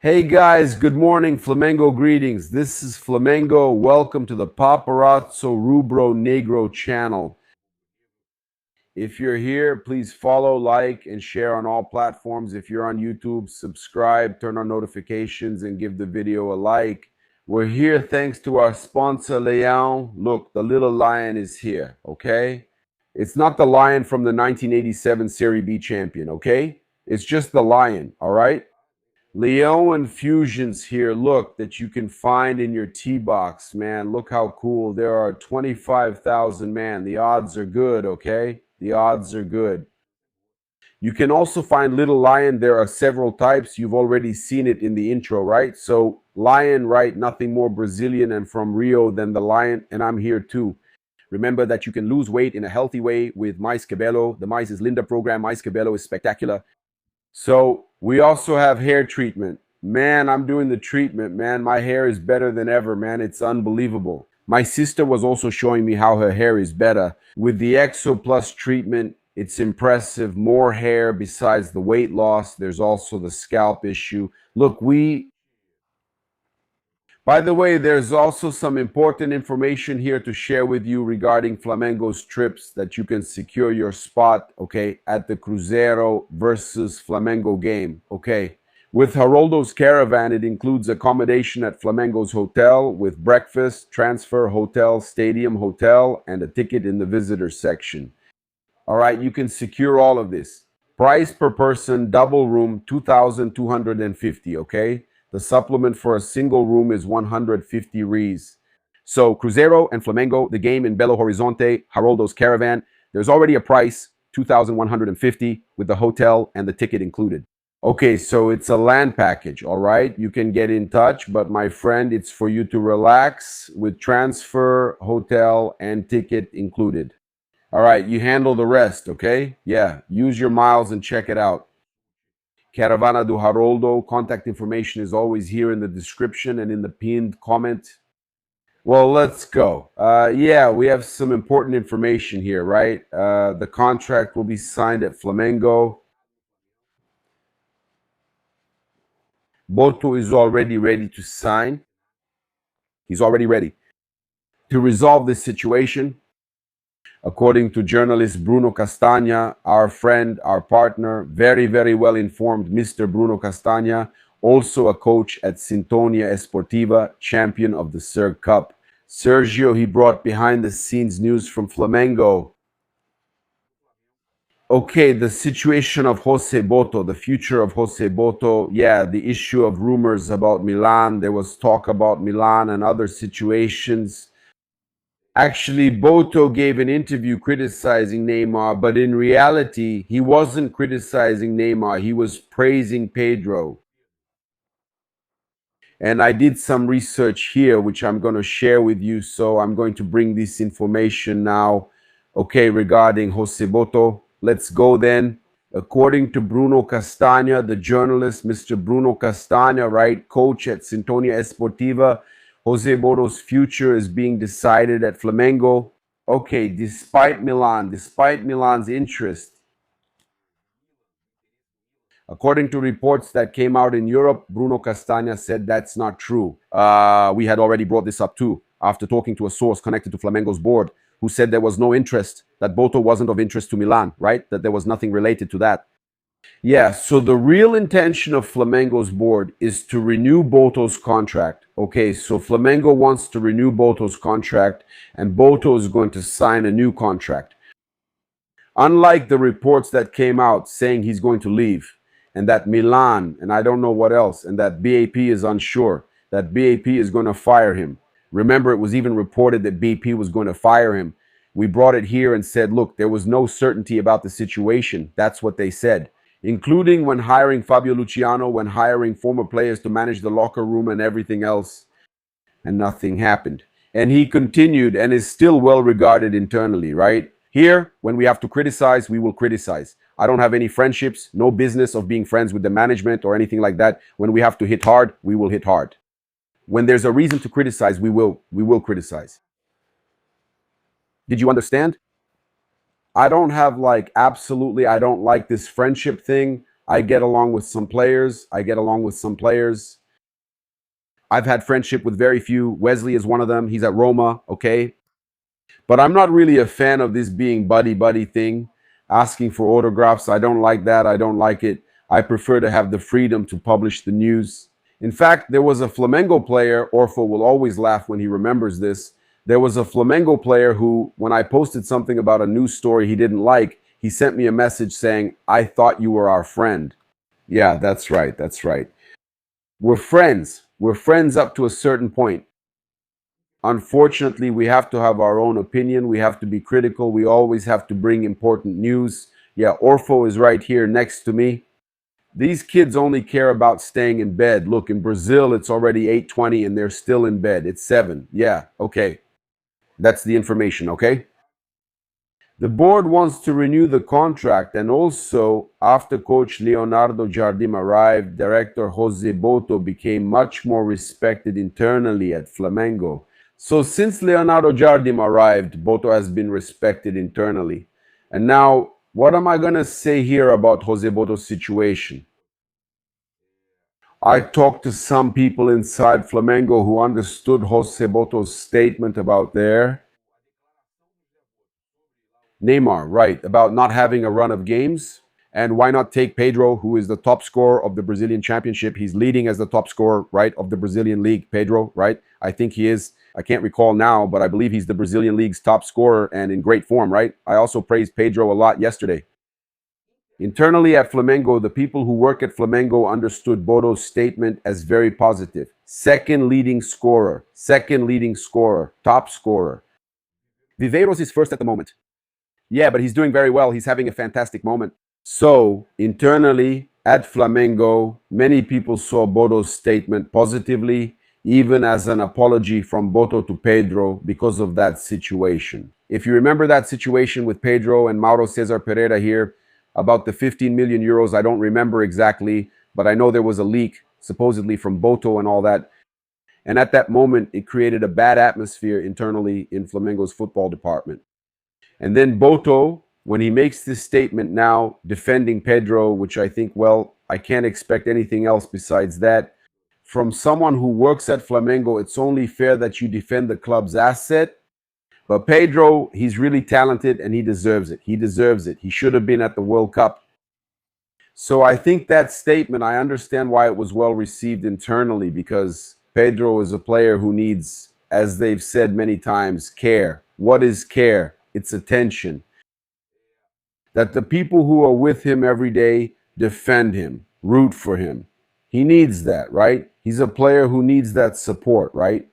Hey guys, good morning, Flamengo greetings. This is Flamengo. Welcome to the Paparazzo Rubro Negro channel. If you're here, please follow, like, and share on all platforms. If you're on YouTube, subscribe, turn on notifications, and give the video a like. We're here thanks to our sponsor, Leão. Look, the little lion is here, okay? It's not the lion from the 1987 Serie B champion, okay? It's just the lion, all right? Leo infusions here, look, that you can find in your tea box, man. Look how cool. There are 25,000, man. The odds are good, okay? The odds are good. You can also find Little Lion. There are several types. You've already seen it in the intro, right? So, Lion, right? Nothing more Brazilian and from Rio than the lion, and I'm here too. Remember that you can lose weight in a healthy way with Mais Cabello. The Mais is Linda program. Mais Cabello is spectacular. So we also have hair treatment. Man, I'm doing the treatment, man. My hair is better than ever, man. It's unbelievable. My sister was also showing me how her hair is better. With the Exo Plus treatment, it's impressive. More hair besides the weight loss. There's also the scalp issue. Look, by the way, there's also some important information here to share with you regarding Flamengo's trips that you can secure your spot, okay, at the Cruzeiro versus Flamengo game, okay. With Haroldo's Caravan, it includes accommodation at Flamengo's hotel with breakfast, transfer, hotel, stadium hotel, and a ticket in the visitor section. All right, you can secure all of this. Price per person, double room, 2,250, okay? The supplement for a single room is 150 Rs. So Cruzeiro and Flamengo, the game in Belo Horizonte, Haroldo's Caravan, there's already a price, 2,150 with the hotel and the ticket included. Okay, so it's a land package, all right? You can get in touch, but my friend, it's for you to relax with transfer, hotel, and ticket included. All right, you handle the rest, okay? Yeah, use your miles and check it out. Caravana do Haroldo. Contact information is always here in the description and in the pinned comment. Well, let's go. Yeah, we have some important information here, right? The contract will be signed at Flamengo. Boto is already ready to sign. He's already ready. To resolve this situation, according to journalist Bruno Castagna, our friend, our partner, very, very well informed Mr. Bruno Castagna, also a coach at Sintonia Esportiva, champion of the SERG Cup. Sergio, he brought behind the scenes news from Flamengo. Okay, the situation of José Boto, the future of José Boto, yeah, the issue of rumors about Milan, there was talk about Milan and other situations. Actually, Boto gave an interview criticizing Neymar, but in reality, he wasn't criticizing Neymar. He was praising Pedro. And I did some research here, which I'm going to share with you. So I'm going to bring this information now, okay, regarding José Boto. Let's go then. According to Bruno Castagna, the journalist, Mr. Bruno Castagna, right, coach at Sintonia Esportiva, José Boto's future is being decided at Flamengo. Okay, despite Milan's interest, according to reports that came out in Europe, Bruno Castagna said that's not true. We had already brought this up too, after talking to a source connected to Flamengo's board, who said there was no interest, that Boto wasn't of interest to Milan, right? That there was nothing related to that. Yeah, so the real intention of Flamengo's board is to renew Boto's contract. Okay, so Flamengo wants to renew Boto's contract, and Boto is going to sign a new contract. Unlike the reports that came out saying he's going to leave, and that Milan, and I don't know what else, and that BAP is unsure, that BAP is going to fire him. Remember, it was even reported that BAP was going to fire him. We brought it here and said, look, there was no certainty about the situation. That's what they said, including when hiring Fabio Luciano, when hiring former players to manage the locker room and everything else, and nothing happened. And he continued and is still well regarded internally, right? Here, when we have to criticize, we will criticize. I don't have any friendships, no business of being friends with the management or anything like that. When we have to hit hard, we will hit hard. When there's a reason to criticize, we will criticize. Did you understand? I don't have like absolutely, I don't like this friendship thing. I get along with some players. I've had friendship with very few. Wesley is one of them. He's at Roma, okay? But I'm not really a fan of this being buddy buddy thing, asking for autographs. I don't like that. I don't like it. I prefer to have the freedom to publish the news. In fact, there was a Flamengo player, Orfo will always laugh when he remembers this. There was a Flamengo player who, when I posted something about a news story he didn't like, he sent me a message saying, I thought you were our friend. Yeah, that's right. That's right. We're friends. We're friends up to a certain point. Unfortunately, we have to have our own opinion. We have to be critical. We always have to bring important news. Yeah, Orfo is right here next to me. These kids only care about staying in bed. Look, in Brazil, it's already 8:20 and they're still in bed. It's 7. Yeah, okay. That's the information, okay? The board wants to renew the contract, and also, after coach Leonardo Jardim arrived, director José Boto became much more respected internally at Flamengo. So since Leonardo Jardim arrived, Boto has been respected internally. And now, what am I going to say here about José Boto's situation? I talked to some people inside Flamengo who understood José Boto's statement about their Neymar, right, about not having a run of games. And why not take Pedro, who is the top scorer of the Brazilian championship? He's leading as the top scorer, right, of the Brazilian league. Pedro, right? I think he is. I can't recall now, but I believe he's the Brazilian league's top scorer and in great form, right? I also praised Pedro a lot yesterday. Internally at Flamengo, the people who work at Flamengo understood Boto's statement as very positive. Second leading scorer, top scorer. Viveiros is first at the moment. Yeah, but he's doing very well. He's having a fantastic moment. So, internally at Flamengo, many people saw Boto's statement positively, even as an apology from Boto to Pedro because of that situation. If you remember that situation with Pedro and Mauro Cesar Pereira here about the 15 million euros, I don't remember exactly, but I know there was a leak supposedly from Boto and all that. And at that moment, it created a bad atmosphere internally in Flamengo's football department. And then Boto, when he makes this statement now defending Pedro, which I think, well, I can't expect anything else besides that. From someone who works at Flamengo, it's only fair that you defend the club's asset. But Pedro, he's really talented and he deserves it. He deserves it. He should have been at the World Cup. So I think that statement, I understand why it was well received internally, because Pedro is a player who needs, as they've said many times, care. What is care? It's attention. That the people who are with him every day defend him, root for him. He needs that, right? He's a player who needs that support, right?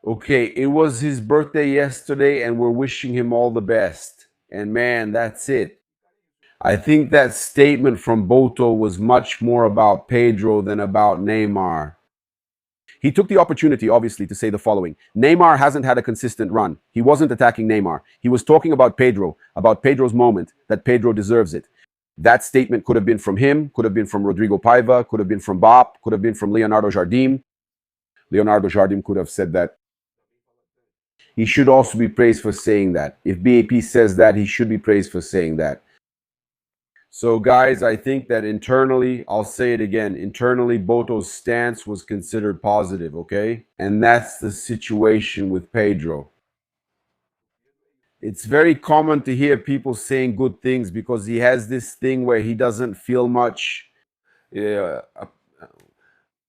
Okay, it was his birthday yesterday and we're wishing him all the best. And man, that's it. I think that statement from Boto was much more about Pedro than about Neymar. He took the opportunity, obviously, to say the following. Neymar hasn't had a consistent run. He wasn't attacking Neymar. He was talking about Pedro's moment, that Pedro deserves it. That statement could have been from him, could have been from Rodrigo Paiva, could have been from BAP, could have been from Leonardo Jardim. Leonardo Jardim could have said that. He should also be praised for saying that. If BAP says that, he should be praised for saying that. So, guys, I think that internally, I'll say it again, internally, Boto's stance was considered positive, okay? And that's the situation with Pedro. It's very common to hear people saying good things because he has this thing where he doesn't feel much uh,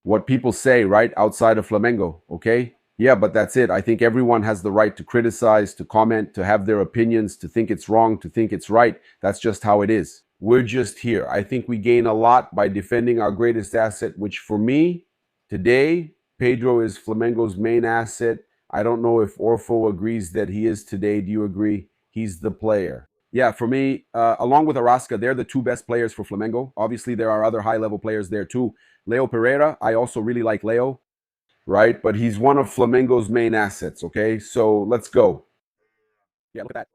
what people say, right, outside of Flamengo, okay? Yeah, but that's it. I think everyone has the right to criticize, to comment, to have their opinions, to think it's wrong, to think it's right. That's just how it is. We're just here. I think we gain a lot by defending our greatest asset, which for me, today, Pedro is Flamengo's main asset. I don't know if Orfo agrees that he is today. Do you agree? He's the player. Yeah, for me, along with Arasca, they're the two best players for Flamengo. Obviously, there are other high-level players there too. Leo Pereira, I also really like Leo, right? But he's one of Flamengo's main assets, okay? So let's go. Yeah, look at that.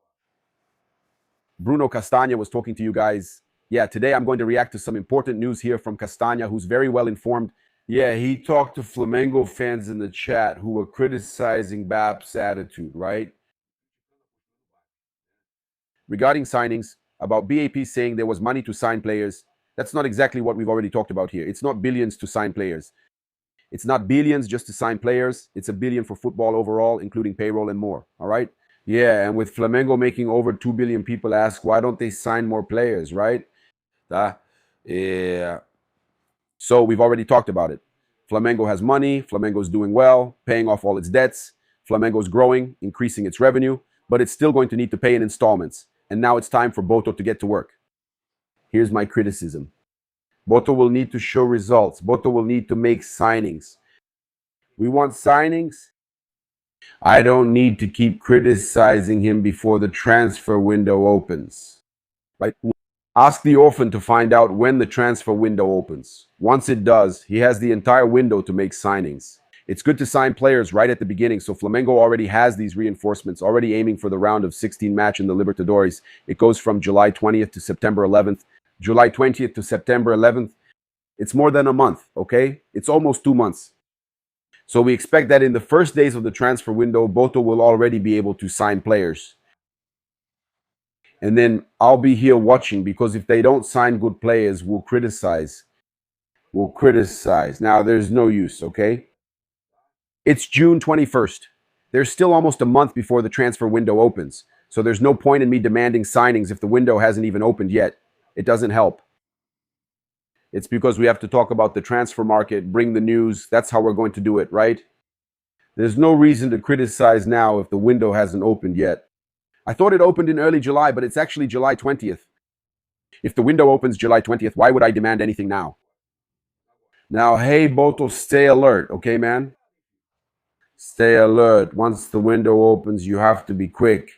Bruno Castagna was talking to you guys. Yeah, today I'm going to react to some important news here from Castagna, who's very well informed. Yeah, he talked to Flamengo fans in the chat who were criticizing BAP's attitude, right? Regarding signings, about BAP saying there was money to sign players. That's not exactly what we've already talked about here. It's not billions to sign players. It's not billions just to sign players. It's $1 billion for football overall, including payroll and more. All right? Yeah, and with Flamengo making over 2 billion, people ask, why don't they sign more players, right? Yeah. So we've already talked about it. Flamengo has money. Flamengo's doing well, paying off all its debts. Flamengo's growing, increasing its revenue, but it's still going to need to pay in installments. And now it's time for Boto to get to work. Here's my criticism. Boto will need to show results. Boto will need to make signings. We want signings. I don't need to keep criticizing him before the transfer window opens. Right? Ask the orphan to find out when the transfer window opens. Once it does, he has the entire window to make signings. It's good to sign players right at the beginning, so Flamengo already has these reinforcements, already aiming for the round of 16 match in the Libertadores. It goes from July 20th to September 11th. July 20th to September 11th. It's more than a month, okay? It's almost 2 months. So we expect that in the first days of the transfer window, Boto will already be able to sign players. And then I'll be here watching, because if they don't sign good players, we'll criticize. We'll criticize. Now, there's no use, okay? It's June 21st. There's still almost a month before the transfer window opens. So there's no point in me demanding signings if the window hasn't even opened yet. It doesn't help. It's because we have to talk about the transfer market, bring the news. That's how we're going to do it, right? There's no reason to criticize now if the window hasn't opened yet. I thought it opened in early July, but it's actually July 20th. If the window opens July 20th, why would I demand anything now? Now, hey, Boto, stay alert, okay, man? Stay alert. Once the window opens, you have to be quick.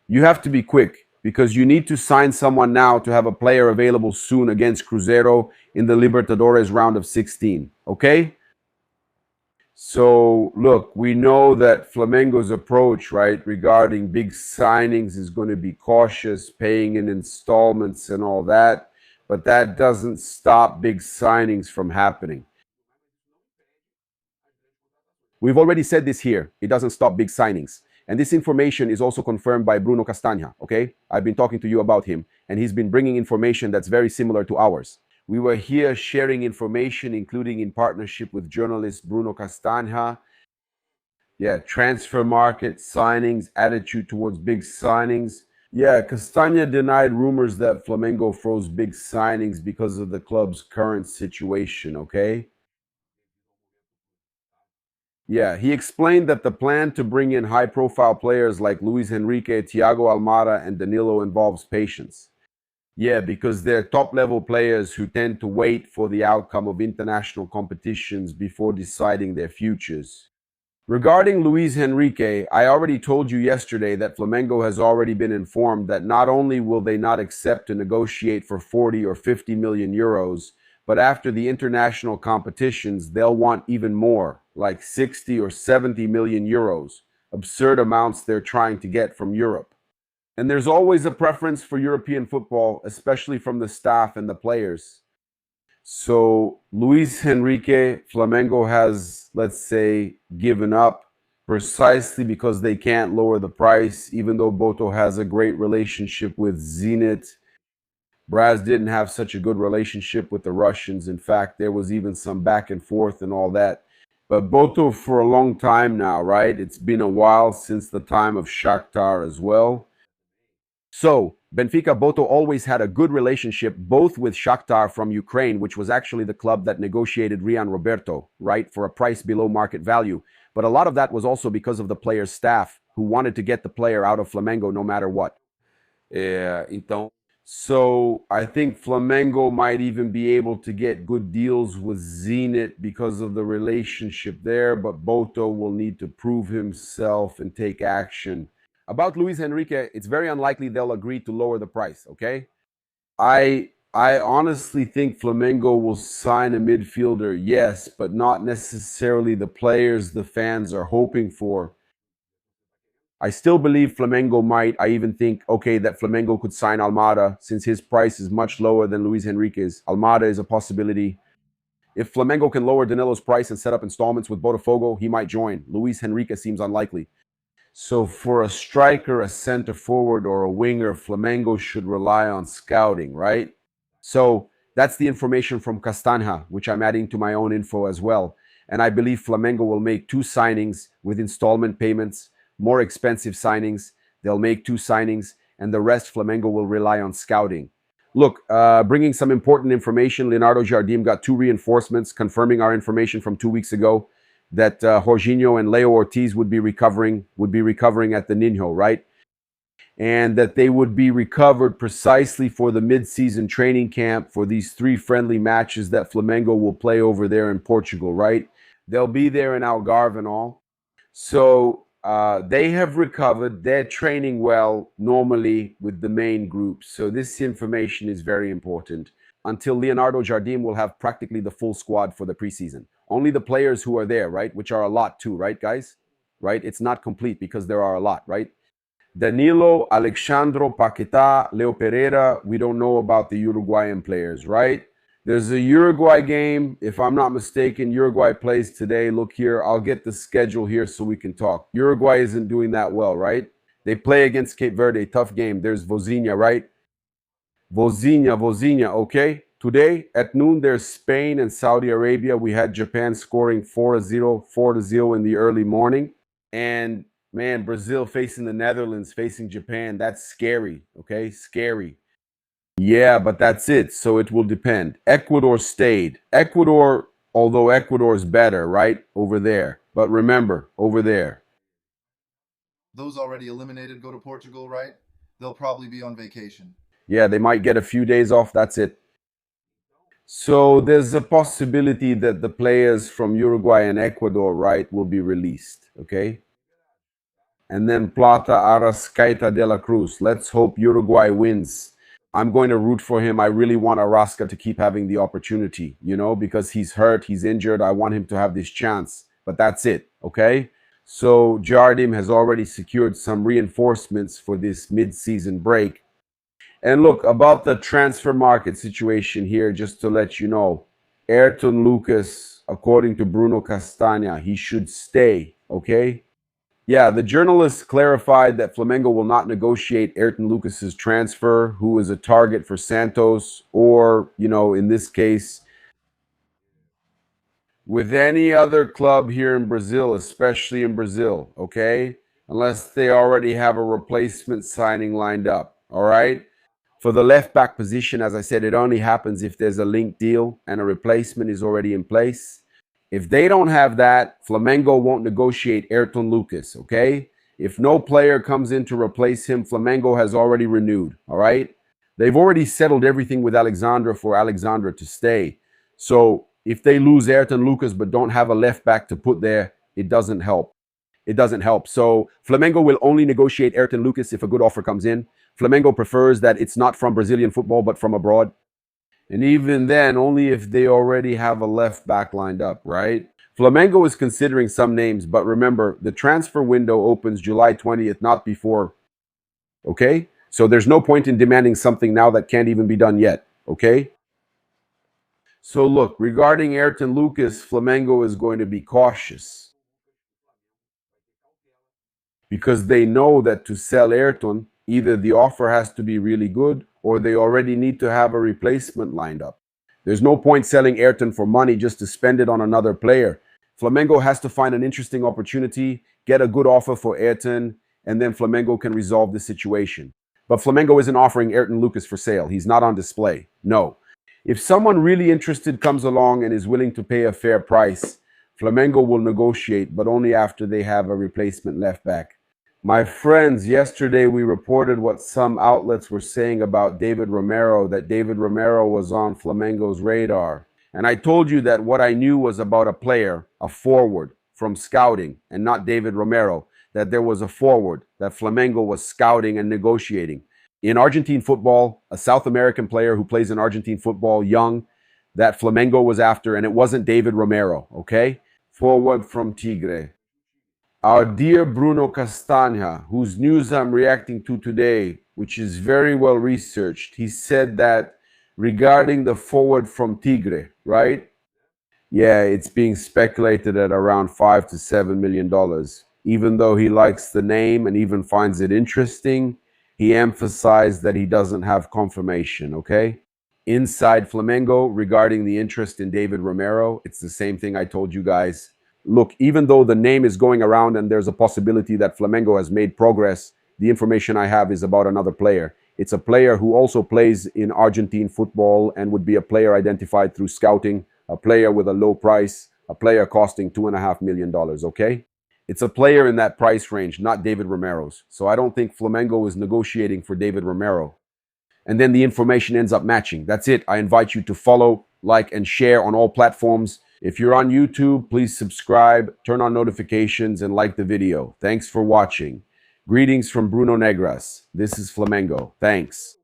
You have to be quick, because you need to sign someone now to have a player available soon against Cruzeiro in the Libertadores round of 16, okay? So, look, we know that Flamengo's approach, right, regarding big signings is going to be cautious, paying in installments and all that, but that doesn't stop big signings from happening. We've already said this here. It doesn't stop big signings. And this information is also confirmed by Bruno Castanha, okay? I've been talking to you about him, and he's been bringing information that's very similar to ours. We were here sharing information, including in partnership with journalist Bruno Castanha. Yeah, transfer market, signings, attitude towards big signings. Yeah, Castanha denied rumors that Flamengo froze big signings because of the club's current situation, okay? Yeah, he explained that the plan to bring in high-profile players like Luis Enrique, Thiago Almada, and Danilo involves patience. Yeah, because they're top-level players who tend to wait for the outcome of international competitions before deciding their futures. Regarding Luis Enrique, I already told you yesterday that Flamengo has already been informed that not only will they not accept to negotiate for 40 or 50 million euros, but after the international competitions, they'll want even more, like 60 or 70 million euros, absurd amounts they're trying to get from Europe. And there's always a preference for European football, especially from the staff and the players. So Luis Enrique, Flamengo has, let's say, given up precisely because they can't lower the price, even though Boto has a great relationship with Zenit. Braz didn't have such a good relationship with the Russians. In fact, there was even some back and forth and all that. But Boto for a long time now, right? It's been a while since the time of Shakhtar as well. So, Benfica Boto always had a good relationship both with Shakhtar from Ukraine, which was actually the club that negotiated Rian Roberto, right, for a price below market value. But a lot of that was also because of the player's staff, who wanted to get the player out of Flamengo no matter what. Então, so I think Flamengo might even be able to get good deals with Zenit because of the relationship there, but Boto will need to prove himself and take action. About Luis Enrique, it's very unlikely they'll agree to lower the price, okay? I honestly think Flamengo will sign a midfielder, yes, but not necessarily the players the fans are hoping for. I still believe Flamengo might. I even think, okay, that Flamengo could sign Almada since his price is much lower than Luis Enrique's. Almada is a possibility. If Flamengo can lower Danilo's price and set up installments with Botafogo, he might join. Luis Enrique seems unlikely. So for a striker, a center forward, or a winger, Flamengo should rely on scouting, right? So that's the information from Castanja, which I'm adding to my own info as well. And I believe Flamengo will make two signings with installment payments, more expensive signings. They'll make two signings, and the rest Flamengo will rely on scouting. Look, bringing some important information, Leonardo Jardim got two reinforcements confirming our information from 2 weeks ago that Jorginho and Leo Ortiz would be recovering at the Ninho, right? And that they would be recovered precisely for the mid-season training camp for these three friendly matches that Flamengo will play over there in Portugal, right? They'll be there in Algarve and all. So they have recovered. They're training well normally with the main group. So this information is very important. Until Leonardo Jardim will have practically the full squad for the preseason. Only the players who are there, right? Which are a lot too, right, guys? Right? It's not complete because there are a lot, right? Danilo, Alexandro, Paquetá, Leo Pereira. We don't know about the Uruguayan players, right? There's a Uruguay game. If I'm not mistaken, Uruguay plays today. Look here. I'll get the schedule here so we can talk. Uruguay isn't doing that well, right? They play against Cape Verde. Tough game. There's Vozinha, right? Vozinha, okay? Today at noon, there's Spain and Saudi Arabia. We had Japan scoring 4-0 in the early morning. And man, Brazil facing the Netherlands, facing Japan. That's scary, okay? Scary. Yeah, but that's it. So it will depend. Ecuador stayed. Ecuador, although Ecuador is better, right? Over there. But remember, over there. Those already eliminated go to Portugal, right? They'll probably be on vacation. Yeah, they might get a few days off. That's it. So there's a possibility that the players from Uruguay and Ecuador, right, will be released, okay? And then Plata Arrascaeta de la Cruz. Let's hope Uruguay wins. I'm going to root for him. I really want Arrasca to keep having the opportunity, because he's hurt, he's injured. I want him to have this chance. But that's it, okay? So Jardim has already secured some reinforcements for this mid-season break. And look, about the transfer market situation here, just to let you know, Ayrton Lucas, according to Bruno Castagna, he should stay, okay? Yeah, the journalist clarified that Flamengo will not negotiate Ayrton Lucas's transfer, who is a target for Santos, or, in this case, with any other club here in Brazil, especially in Brazil, okay? Unless they already have a replacement signing lined up, all right? For the left back position, as I said, it only happens if there's a linked deal and a replacement is already in place. If they don't have that, Flamengo won't negotiate Ayrton Lucas, okay? If no player comes in to replace him, Flamengo has already renewed, all right? They've already settled everything with Alexandra for Alexandra to stay. So if they lose Ayrton Lucas but don't have a left back to put there, it doesn't help. It doesn't help. So Flamengo will only negotiate Ayrton Lucas if a good offer comes in. Flamengo prefers that it's not from Brazilian football but from abroad. And even then, only if they already have a left back lined up, right? Flamengo is considering some names, but remember, the transfer window opens July 20th, not before. Okay? So there's no point in demanding something now that can't even be done yet. Okay? So look, regarding Ayrton Lucas, Flamengo is going to be cautious because they know that to sell Ayrton, either the offer has to be really good or they already need to have a replacement lined up. There's no point selling Ayrton for money just to spend it on another player. Flamengo has to find an interesting opportunity, get a good offer for Ayrton, and then Flamengo can resolve the situation. But Flamengo isn't offering Ayrton Lucas for sale. He's not on display. No. If someone really interested comes along and is willing to pay a fair price, Flamengo will negotiate, but only after they have a replacement left back. My friends, yesterday we reported what some outlets were saying about David Romero, that David Romero was on Flamengo's radar. And I told you that what I knew was about a player, a forward, from scouting, and not David Romero, that there was a forward that Flamengo was scouting and negotiating. In Argentine football, a South American player who plays in Argentine football, young, that Flamengo was after, and it wasn't David Romero, okay? Forward from Tigre. Our dear Bruno Castagna, whose news I'm reacting to today, which is very well researched, he said that regarding the forward from Tigre, right? Yeah, it's being speculated at around $5 to $7 million. Even though he likes the name and even finds it interesting, he emphasized that he doesn't have confirmation, okay? Inside Flamengo, regarding the interest in David Romero, it's the same thing I told you guys. Look, even though the name is going around and there's a possibility that Flamengo has made progress, the information I have is about another player. It's a player who also plays in Argentine football and would be a player identified through scouting, a player with a low price, a player costing $2.5 million, okay? It's a player in that price range, not David Romero's. So I don't think Flamengo is negotiating for David Romero. And then the information ends up matching. That's it. I invite you to follow, like, and share on all platforms. If you're on YouTube, please subscribe, turn on notifications, and like the video. Thanks for watching. Greetings from Bruno Negras. This is Flamengo. Thanks.